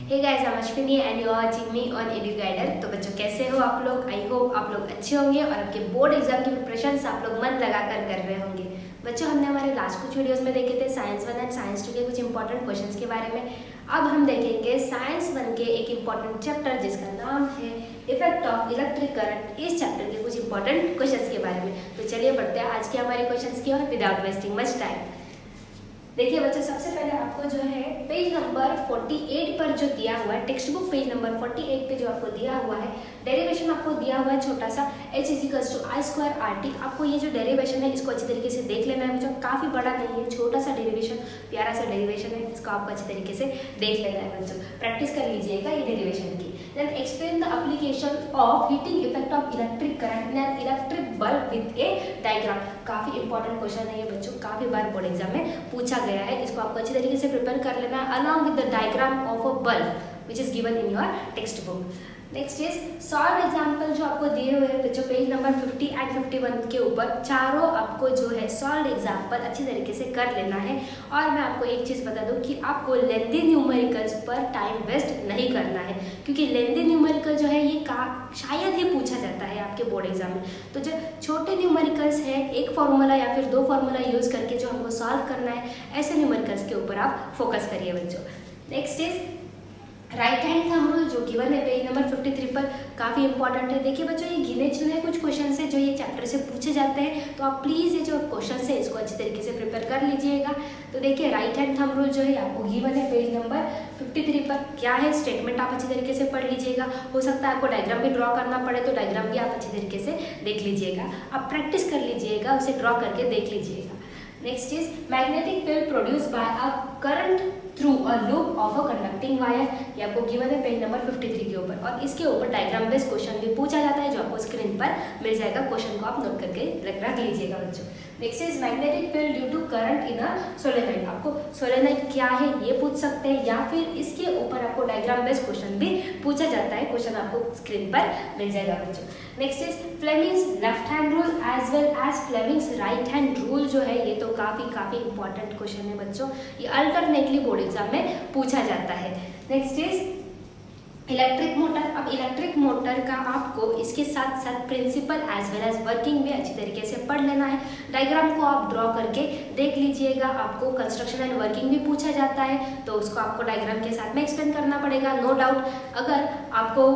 Hey guys, I am Ashwini and you are watching me on edu guider. तो बच्चों कैसे हो आप लोग? आई होप आप लोग अच्छे होंगे और आपके बोर्ड एग्जाम की प्रिपरेशन आप लोग मन लगाकर कर रहे होंगे। बच्चों हमने हमारे लास्ट कुछ वीडियोस में देखे थे साइंस 1 एंड साइंस 2 के कुछ इंपॉर्टेंट क्वेश्चंस के बारे में। अब हम देखेंगे साइंस 1 के एक इंपॉर्टेंट चैप्टर जिसका नाम है इफेक्ट ऑफ इलेक्ट्रिक करंट। इस चैप्टर के कुछ इंपॉर्टेंट क्वेश्चंस के बारे में। तो चलिए बढ़ते हैं आज के हमारे क्वेश्चंस की ओर विदाउट वेस्टिंग मच टाइम। देखिए बच्चों, सबसे पहले आपको जो है पेज नंबर 48 पर जो दिया हुआ है, टेक्स्ट बुक पेज नंबर 48 पे जो आपको दिया हुआ है डेरिवेशन आपको दिया हुआ है छोटा सा h = I² RT। आपको ये जो डेरिवेशन है इसको अच्छी तरीके से देख लेना है बच्चों। काफ़ी बड़ा नहीं है, छोटा सा डेरिवेशन, प्यारा सा डेरिवेशन है, इसको आपको अच्छी तरीके से देख लेना है बच्चों। प्रैक्टिस कर लीजिएगा ये डेरिवेशन की। Then explain the application of heating effect of electric current in an electric bulb with a diagram. काफ़ी इंपॉर्टेंट क्वेश्चन है ये बच्चों, काफ़ी बार बोर्ड एग्जाम में पूछा गया है। इसको आपको अच्छी तरीके से प्रिपेयर कर लेना है along with the diagram of a bulb which is given in your text book. Next is solve example जो आपको दिए हुए हैं बच्चों पेज नंबर 50 एंड 51 के ऊपर। चारों आपको जो है सॉल्व एग्जाम्पल अच्छी तरीके से कर लेना है। और मैं आपको एक चीज़ बता दूं कि आपको लेंथी न्यूमेरिकल्स पर टाइम वेस्ट नहीं करना है, क्योंकि लेंथी न्यूमेरिकल जो है ये शायद ही पूछा जाता है आपके बोर्ड एग्जाम में। तो जो छोटे न्यूमेरिकल्स है, एक फॉर्मूला या फिर दो फॉर्मूला यूज करके जो हमको सॉल्व करना है, ऐसे न्यूमेरिकल्स के ऊपर आप फोकस करिए बच्चों। Next is right hand thumb rule जो गिवन है पेज नंबर 53 पर, काफ़ी इंपॉर्टेंट है। देखिए बच्चों, ये गिने चुने कुछ क्वेश्चन है जो ये चैप्टर से पूछे जाते हैं, तो आप प्लीज़ ये जो क्वेश्चन है इसको अच्छी तरीके से प्रिपेयर कर लीजिएगा। तो देखिए राइट हैंड थंब रूल जो है आपको गिवन है पेज नंबर 53 पर। क्या है स्टेटमेंट आप अच्छी तरीके से पढ़ लीजिएगा। हो सकता है आपको डायग्राम भी ड्रॉ करना पड़े, तो डायग्राम भी आप अच्छी तरीके से देख लीजिएगा। आप प्रैक्टिस कर लीजिएगा, उसे ड्रॉ करके देख लीजिएगा। Next is magnetic field produce by a current through a loop of a conducting wire. ये आपको गिवन है पेज नंबर 53 के ऊपर। और इसके ऊपर डायग्राम बेस्ड क्वेश्चन भी पूछा जाता है जो आपको स्क्रीन पर मिल जाएगा। क्वेश्चन को आप नोट करके रख लीजिएगा बच्चों। Next is magnetic field due to current in a solenoid. आपको सोलेनॉइड क्या है ये पूछ सकते हैं, या फिर इसके ऊपर आपको डायग्राम बेस्ड क्वेश्चन भी पूछा जाता है। क्वेश्चन आपको स्क्रीन पर मिल जाएगा बच्चों। Next is Fleming's left hand rule as well as Fleming's right hand rule जो है ये तो काफ़ी इंपॉर्टेंट क्वेश्चन है बच्चों। ये अल्टरनेटली बोर्ड एग्जाम में पूछा जाता है। Next is electric motor. अब इलेक्ट्रिक मोटर का आपको इसके साथ साथ principle as well as working भी अच्छी तरीके से पढ़ लेना है। डायग्राम को आप ड्रॉ करके देख लीजिएगा। आपको कंस्ट्रक्शन एंड वर्किंग भी पूछा जाता है, तो उसको आपको डायग्राम के साथ में एक्सप्लेन करना पड़ेगा। नो डाउट अगर आपको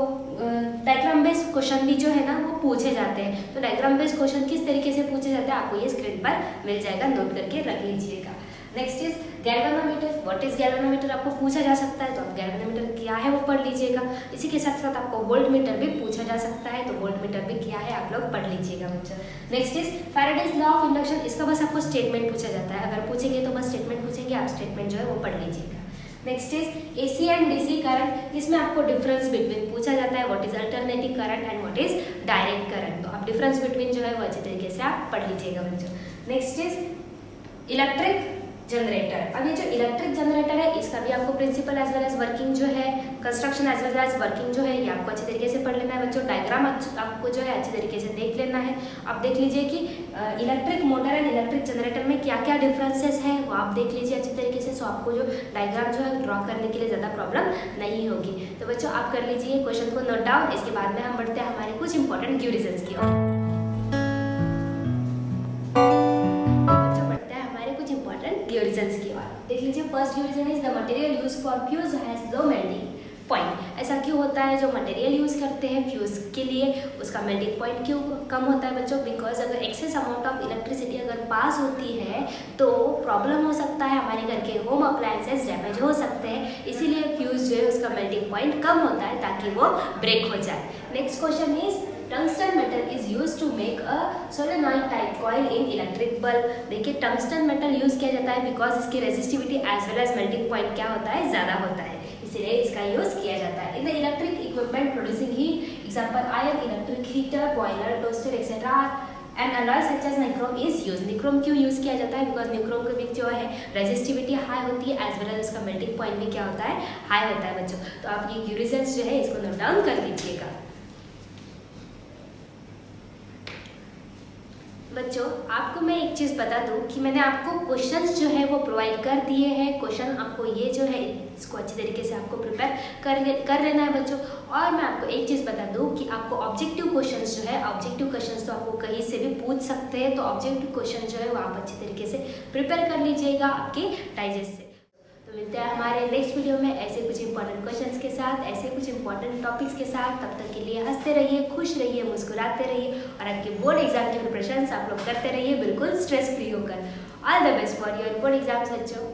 डायग्राम बेस्ड क्वेश्चन भी जो है ना वो पूछे जाते हैं, तो डायग्राम बेस्ड क्वेश्चन किस तरीके से पूछे जाते हैं आपको ये स्क्रीन पर मिल जाएगा, नोट करके रख लीजिएगा। Next is galvanometer. What is galvanometer आपको पूछा जा सकता है, तो आप गैल्वेनोमीटर क्या है वो पढ़ लीजिएगा। इसी के साथ साथ आपको वोल्टमीटर भी पूछा जा सकता है, तो वोल्टमीटर भी क्या है आप लोग पढ़ लीजिएगा बच्चों। Next is Faraday's law of induction. इसका बस आपको स्टेटमेंट पूछा जाता है, अगर पूछेंगे तो बस स्टेटमेंट पूछेंगे, आप स्टेटमेंट जो है वो पढ़ लीजिएगा। Next is AC and DC current. इसमें आपको डिफरेंस बिटवीन पूछा जाता है, what is alternating current and what is direct current. तो आप डिफरेंस बिटवीन जो है वो अच्छे तरीके से आप पढ़ लीजिएगा बच्चों। Next is electric generator. अब ये जो इलेक्ट्रिक जनरेटर है इसका भी आपको principle as well as working जो है, construction as well as working जो है ये आपको अच्छे तरीके से पढ़ लेना है बच्चों। डायग्राम आपको जो है अच्छे तरीके से देख लेना है। आप देख लीजिए कि electric motor and electric generator में क्या क्या डिफरेंसेस हैं वो आप देख लीजिए अच्छे तरीके से। सो आपको जो डायग्राम जो है ड्रॉ करने के लिए ज़्यादा प्रॉब्लम नहीं होगी। तो बच्चों आप कर लीजिए क्वेश्चन को नोट डाउन। इसके बाद में हम बढ़ते हैं हमारे कुछ इंपॉर्टेंट क्यू रीजंस की ओर। रीजंस की बात देख लीजिए। First reason is the material use for fuse has low melting point. ऐसा क्यों होता है, जो मटेरियल यूज करते हैं फ्यूज के लिए उसका मेल्टिंग पॉइंट क्यों कम होता है बच्चों? बिकॉज अगर एक्सेस अमाउंट ऑफ इलेक्ट्रिसिटी अगर पास होती है तो प्रॉब्लम हो सकता है, हमारे घर के होम अप्लायंसेस डैमेज हो सकते हैं, इसीलिए फ्यूज जो है उसका मेल्टिंग पॉइंट कम होता है ताकि वो ब्रेक हो जाए। Next question is tungsten metal is use to make a solenoid type coil in electric bulb. देखिए टंगस्टन मेटल यूज किया जाता है बिकॉज इसकी resistivity as well as melting point क्या होता है, ज़्यादा होता है, इसीलिए इसका यूज किया जाता है। In the electric equipment producing heat, example iron, electric heater, boiler, toaster etcetera and alloy such as nichrome is use. Nichrome क्यों यूज किया जाता है? बिकॉज निक्रोम के बीच जो है रेजिस्टिविटी हाई होती है एज वेल एज उसका मेल्टिंग पॉइंट भी क्या होता है, हाई होता है बच्चों। तो आप ये क्यू रीजंस जो है इसको नोट डाउन कर लीजिएगा बच्चों आपको मैं एक चीज़ बता दूं कि मैंने आपको क्वेश्चंस जो है वो प्रोवाइड कर दिए हैं। क्वेश्चन आपको ये जो है इसको अच्छी तरीके से आपको प्रिपेयर कर लेना है बच्चों। और मैं आपको एक चीज़ बता दूं कि आपको ऑब्जेक्टिव क्वेश्चंस जो है, ऑब्जेक्टिव क्वेश्चंस तो आपको कहीं से भी पूछ सकते हैं, तो ऑब्जेक्टिव क्वेश्चन जो है वो आप अच्छी तरीके से प्रिपेयर कर लीजिएगा आपके डाइजेस्ट से। तो मिलते हैं हमारे नेक्स्ट वीडियो में ऐसे कुछ इंपॉर्टेंट क्वेश्चंस के साथ, ऐसे कुछ इंपॉर्टेंट टॉपिक्स के साथ। तब तक के लिए हंसते रहिए, खुश रहिए, मुस्कुराते रहिए और आपके बोर्ड एग्जाम की प्रिपरेशन आप लोग करते रहिए बिल्कुल स्ट्रेस फ्री होकर। All the best for your board exams बच्चों।